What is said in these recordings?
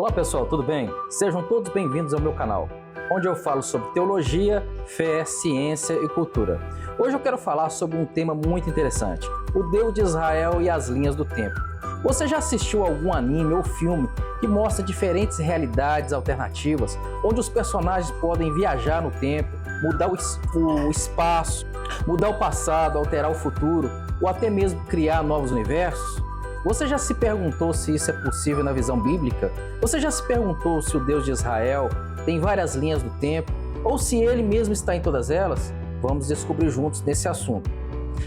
Olá pessoal, tudo bem? Sejam todos bem-vindos ao meu canal, onde eu falo sobre teologia, fé, ciência e cultura. Hoje eu quero falar sobre um tema muito interessante, o Deus de Israel e as linhas do tempo. Você já assistiu algum anime ou filme que mostra diferentes realidades alternativas, onde os personagens podem viajar no tempo, mudar o espaço, mudar o passado, alterar o futuro, ou até mesmo criar novos universos? Você já se perguntou se isso é possível na visão bíblica? Você já se perguntou se o Deus de Israel tem várias linhas do tempo, ou se ele mesmo está em todas elas? Vamos descobrir juntos nesse assunto.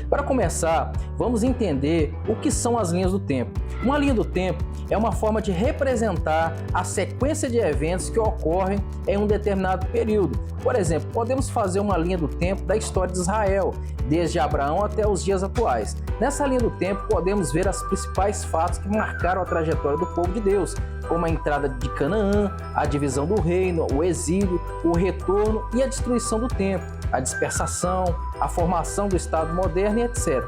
Para começar, vamos entender o que são as linhas do tempo. Uma linha do tempo é uma forma de representar a sequência de eventos que ocorrem em um determinado período. Por exemplo, podemos fazer uma linha do tempo da história de Israel, desde Abraão até os dias atuais. Nessa linha do tempo, podemos ver os principais fatos que marcaram a trajetória do povo de Deus, como a entrada de Canaã, a divisão do reino, o exílio, o retorno e a destruição do templo, a dispersação, a formação do Estado moderno e etc.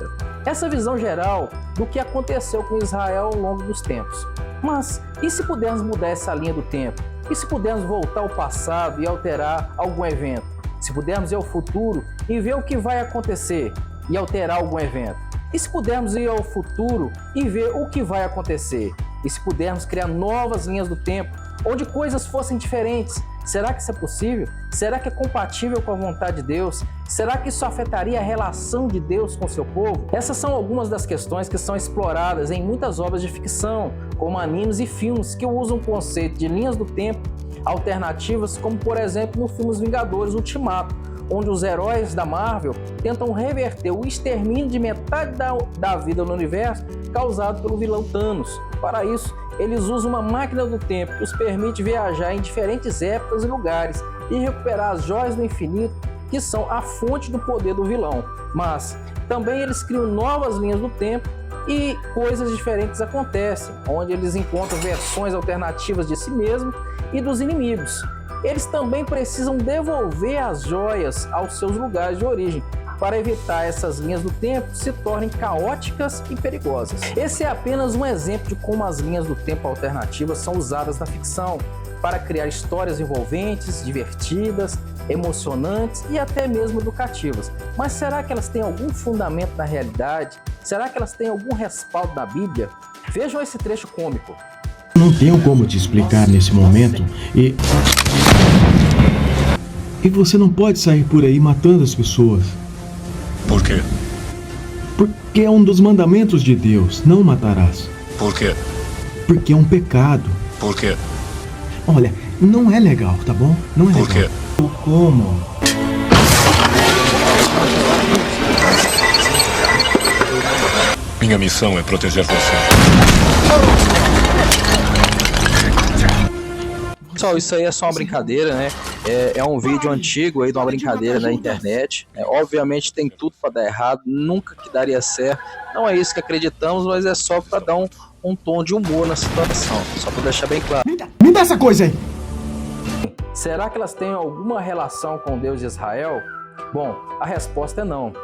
Essa visão geral do que aconteceu com Israel ao longo dos tempos. Mas e se pudermos mudar essa linha do tempo? E se pudermos voltar ao passado e alterar algum evento? Se pudermos ir ao futuro e ver o que vai acontecer e alterar algum evento? E se pudermos ir ao futuro e ver o que vai acontecer? E se pudermos criar novas linhas do tempo, onde coisas fossem diferentes? Será que isso é possível? Será que é compatível com a vontade de Deus? Será que isso afetaria a relação de Deus com o seu povo? Essas são algumas das questões que são exploradas em muitas obras de ficção, como animes e filmes que usam o conceito de linhas do tempo alternativas, como por exemplo no filme Os Vingadores Ultimato, onde os heróis da Marvel tentam reverter o extermínio de metade da vida no universo causado pelo vilão Thanos. Para isso, eles usam uma máquina do tempo que os permite viajar em diferentes épocas e lugares e recuperar as joias do infinito, que são a fonte do poder do vilão. Mas também eles criam novas linhas do tempo e coisas diferentes acontecem, onde eles encontram versões alternativas de si mesmos e dos inimigos. Eles também precisam devolver as joias aos seus lugares de origem, para evitar essas linhas do tempo se tornem caóticas e perigosas. Esse é apenas um exemplo de como as linhas do tempo alternativas são usadas na ficção, para criar histórias envolventes, divertidas, emocionantes e até mesmo educativas. Mas será que elas têm algum fundamento na realidade? Será que elas têm algum respaldo na Bíblia? Vejam esse trecho cômico. Não tenho como te explicar nesse momento e você não pode sair por aí matando as pessoas. Por quê? Porque é um dos mandamentos de Deus, não matarás. Por quê? Porque é um pecado. Por quê? Olha, não é legal, tá bom? Não é legal. Por quê? Como? Minha missão é proteger você. Pessoal, isso aí é só uma brincadeira, né? É um vídeo antigo aí de uma brincadeira na internet. Obviamente tem tudo para dar errado, nunca que daria certo. Não é isso que acreditamos, mas é só para dar um tom de humor na situação. Só para deixar bem claro. Me dá essa coisa aí! Será que elas têm alguma relação com Deus de Israel? Bom, a resposta é não.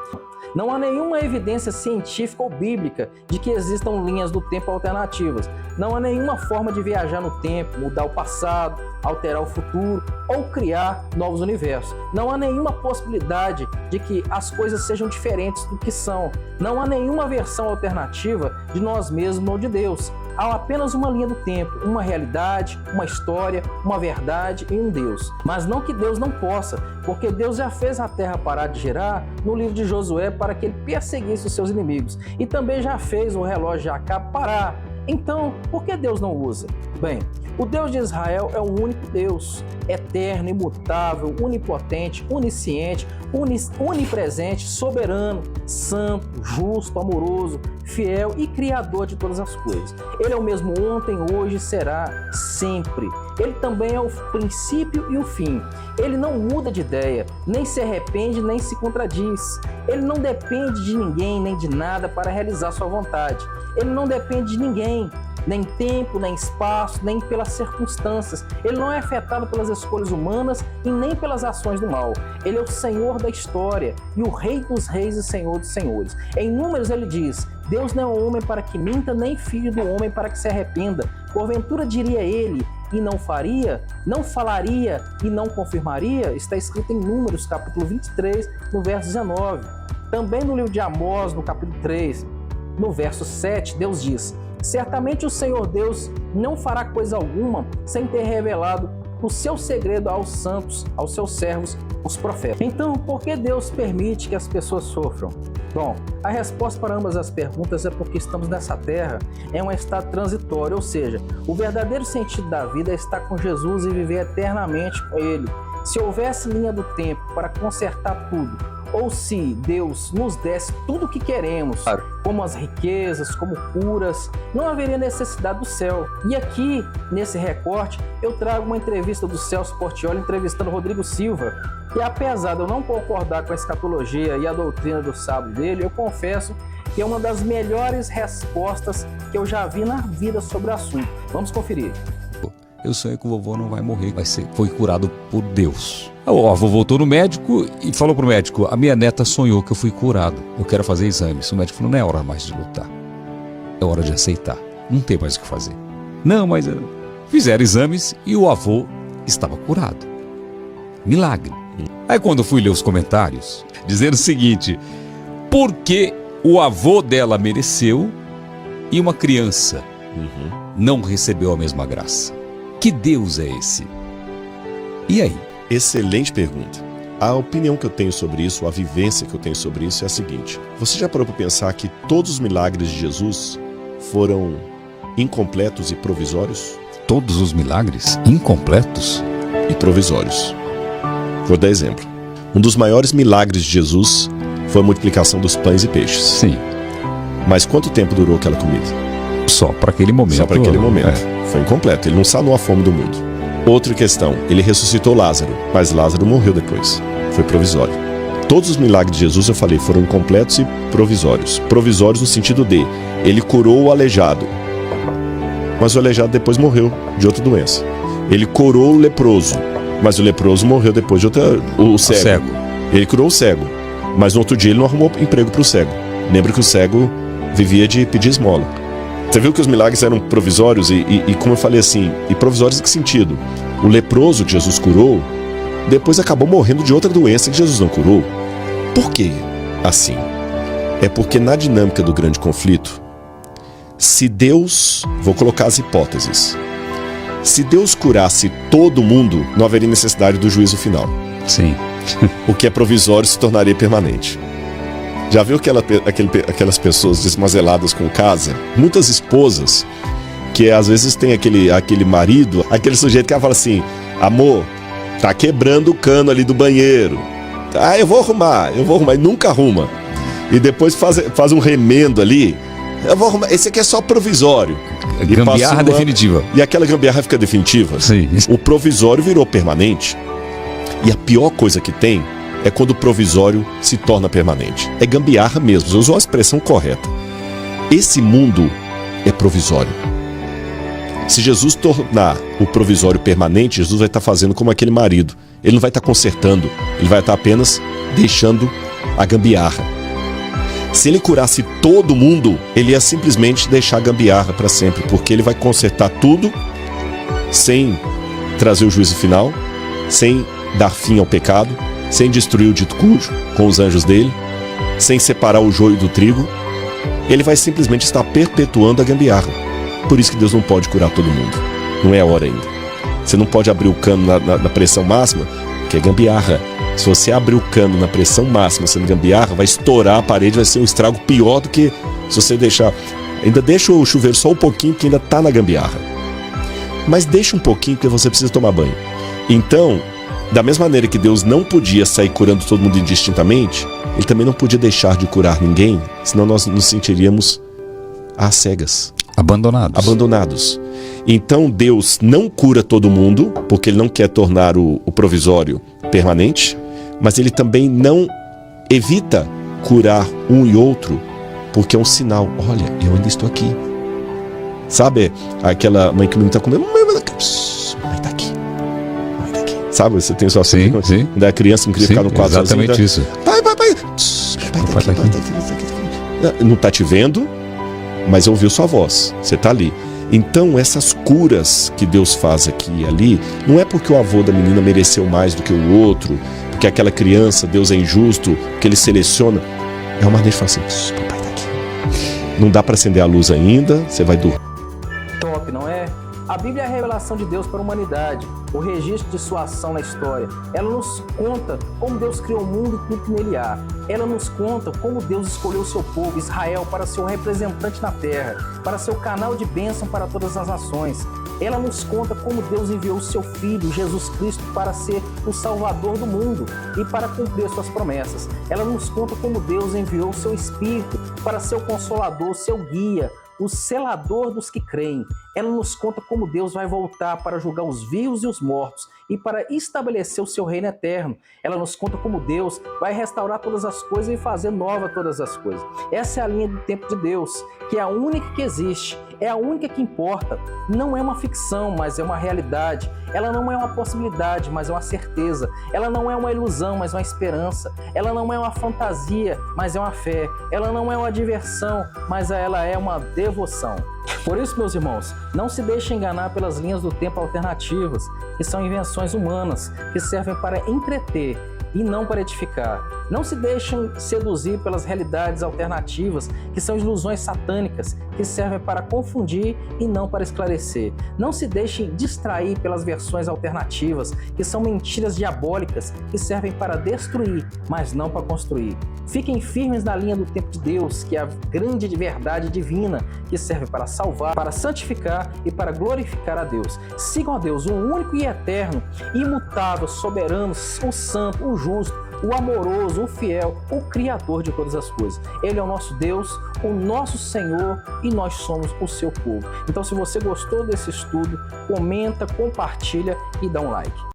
Não há nenhuma evidência científica ou bíblica de que existam linhas do tempo alternativas. Não há nenhuma forma de viajar no tempo, mudar o passado, alterar o futuro ou criar novos universos. Não há nenhuma possibilidade de que as coisas sejam diferentes do que são. Não há nenhuma versão alternativa de nós mesmos ou de Deus. Há apenas uma linha do tempo, uma realidade, uma história, uma verdade e um Deus. Mas não que Deus não possa, porque Deus já fez a terra parar de girar no livro de Josué para que ele perseguisse os seus inimigos. E também já fez o relógio de Acabe parar. Então, por que Deus não usa? Bem, o Deus de Israel é o único Deus, eterno, imutável, onipotente, onisciente, onipresente, soberano, santo, justo, amoroso, fiel e criador de todas as coisas. Ele é o mesmo ontem, hoje e será sempre. Ele também é o princípio e o fim. Ele não muda de ideia, nem se arrepende, nem se contradiz. Ele não depende de ninguém, nem de nada para realizar sua vontade. Ele não depende de ninguém, nem tempo, nem espaço, nem pelas circunstâncias. Ele não é afetado pelas escolhas humanas e nem pelas ações do mal. Ele é o Senhor da história e o Rei dos reis e Senhor dos senhores. Em Números ele diz: Deus não é homem para que minta, nem filho do homem para que se arrependa. Porventura diria ele: e não faria? Não falaria e não confirmaria? Está escrito em Números, capítulo 23, no verso 19. Também no livro de Amós, no capítulo 3, no verso 7, Deus diz: certamente o Senhor Deus não fará coisa alguma sem ter revelado o seu segredo aos santos, aos seus servos, os profetas. Então, por que Deus permite que as pessoas sofram? Bom, a resposta para ambas as perguntas é porque estamos nessa terra em um estado transitório, ou seja, o verdadeiro sentido da vida é estar com Jesus e viver eternamente com Ele. Se houvesse linha do tempo para consertar tudo, ou se Deus nos desse tudo o que queremos, como as riquezas, como curas, não haveria necessidade do céu. E aqui, nesse recorte, eu trago uma entrevista do Celso Portiolli entrevistando Rodrigo Silva. E apesar de eu não concordar com a escatologia e a doutrina do sábado dele, eu confesso que é uma das melhores respostas que eu já vi na vida sobre o assunto. Vamos conferir. Eu sonhei que o vovô não vai morrer, foi curado por Deus. O avô voltou no médico e falou pro médico: a minha neta sonhou que eu fui curado, eu quero fazer exames. O médico falou: não é hora mais de lutar, é hora de aceitar, não tem mais o que fazer. Não, mas fizeram exames e o avô estava curado. Milagre. Aí quando eu fui ler os comentários, dizendo o seguinte: por que o avô dela mereceu e uma criança não recebeu a mesma graça? Que Deus é esse? E aí? Excelente pergunta. A opinião que eu tenho sobre isso, a vivência que eu tenho sobre isso é a seguinte: você já parou para pensar que todos os milagres de Jesus foram incompletos e provisórios? Todos os milagres incompletos e provisórios. Vou dar exemplo. Um dos maiores milagres de Jesus foi a multiplicação dos pães e peixes. Sim. Mas quanto tempo durou aquela comida? Só para aquele momento. Só para aquele momento. Foi incompleto. Ele não sanou a fome do mundo. Outra questão. Ele ressuscitou Lázaro, mas Lázaro morreu depois. Foi provisório. Todos os milagres de Jesus, eu falei, foram incompletos e provisórios. Provisórios no sentido de ele curou o aleijado, mas o aleijado depois morreu de outra doença. Ele curou o leproso, mas o leproso morreu depois de outra... O cego. Ele curou o cego, mas no outro dia ele não arrumou emprego para o cego. Lembra que o cego vivia de pedir esmola. Você viu que os milagres eram provisórios e como eu falei assim, e provisórios em que sentido? O leproso que Jesus curou, depois acabou morrendo de outra doença que Jesus não curou. Por que assim? É porque na dinâmica do grande conflito, se Deus, vou colocar as hipóteses, se Deus curasse todo mundo, não haveria necessidade do juízo final. Sim. O que é provisório se tornaria permanente. Já viu aquelas pessoas desmazeladas com casa? Muitas esposas que às vezes tem aquele marido, aquele sujeito que fala assim: amor, tá quebrando o cano ali do banheiro. Ah, eu vou arrumar, e nunca arruma. E depois faz um remendo ali. Eu vou arrumar, esse aqui é só provisório. Gambiarra definitiva. E aquela gambiarra fica definitiva. Sim. O provisório virou permanente. E a pior coisa que tem é quando o provisório se torna permanente. É gambiarra mesmo, você usou a expressão correta. Esse mundo é provisório. Se Jesus tornar o provisório permanente, Jesus vai estar fazendo como aquele marido. Ele não vai estar consertando, ele vai estar apenas deixando a gambiarra. Se ele curasse todo mundo, ele ia simplesmente deixar a gambiarra para sempre, porque ele vai consertar tudo sem trazer o juízo final, sem dar fim ao pecado, sem destruir o dito cujo com os anjos dele, sem separar o joio do trigo. Ele vai simplesmente estar perpetuando a gambiarra. Por isso que Deus não pode curar todo mundo. Não é a hora ainda. Você não pode abrir o cano na pressão máxima, que é gambiarra. Se você abrir o cano na pressão máxima sendo gambiarra, vai estourar a parede, vai ser um estrago pior do que se você deixar... Ainda deixa o chuveiro só um pouquinho, que ainda está na gambiarra. Mas deixa um pouquinho, porque você precisa tomar banho. Então, da mesma maneira que Deus não podia sair curando todo mundo indistintamente, Ele também não podia deixar de curar ninguém, senão nós nos sentiríamos às cegas. Abandonados. Então Deus não cura todo mundo, porque Ele não quer tornar o provisório permanente, mas Ele também não evita curar um e outro, porque é um sinal. Olha, eu ainda estou aqui. Sabe aquela mãe que não está comendo? Mamãe está aqui. Mamãe está aqui. Sabe, você tem sua filha? Sim. Da criança não queria ficar no quarto sozinho. Exatamente isso. Pai. Pai tá aqui. Não está te vendo, mas ouviu sua voz. Você está ali. Então, essas curas que Deus faz aqui e ali, não é porque o avô da menina mereceu mais do que o outro, porque aquela criança, Deus é injusto, que ele seleciona. É uma maneira de falar assim, papai tá aqui. Não dá para acender a luz ainda, você vai dormir. Top, não é? A Bíblia é a revelação de Deus para a humanidade, o registro de sua ação na história. Ela nos conta como Deus criou o mundo e tudo que nele há. Ela nos conta como Deus escolheu o seu povo, Israel, para ser o representante na terra, para ser o canal de bênção para todas as nações. Ela nos conta como Deus enviou o seu Filho, Jesus Cristo, para ser o Salvador do mundo e para cumprir suas promessas. Ela nos conta como Deus enviou o seu Espírito para ser o Consolador, o seu guia, o selador dos que creem. Ela nos conta como Deus vai voltar para julgar os vivos e os mortos e para estabelecer o seu reino eterno. Ela nos conta como Deus vai restaurar todas as coisas e fazer nova todas as coisas. Essa é a linha do tempo de Deus, que é a única que existe, é a única que importa. Não é uma ficção, mas é uma realidade. Ela não é uma possibilidade, mas é uma certeza. Ela não é uma ilusão, mas é uma esperança. Ela não é uma fantasia, mas é uma fé. Ela não é uma diversão, mas ela é uma devoção. Por isso, meus irmãos, não se deixem enganar pelas linhas do tempo alternativas, que são invenções humanas, que servem para entreter e não para edificar. Não se deixem seduzir pelas realidades alternativas, que são ilusões satânicas, que servem para confundir e não para esclarecer. Não se deixem distrair pelas versões alternativas, que são mentiras diabólicas, que servem para destruir, mas não para construir. Fiquem firmes na linha do tempo de Deus, que é a grande verdade divina, que serve para salvar, para santificar e para glorificar a Deus. Sigam a Deus, o único e eterno, imutável, soberano, o santo, o justo, o amoroso, o fiel, o Criador de todas as coisas. Ele é o nosso Deus, o nosso Senhor, e nós somos o seu povo. Então, se você gostou desse estudo, comenta, compartilha e dá um like.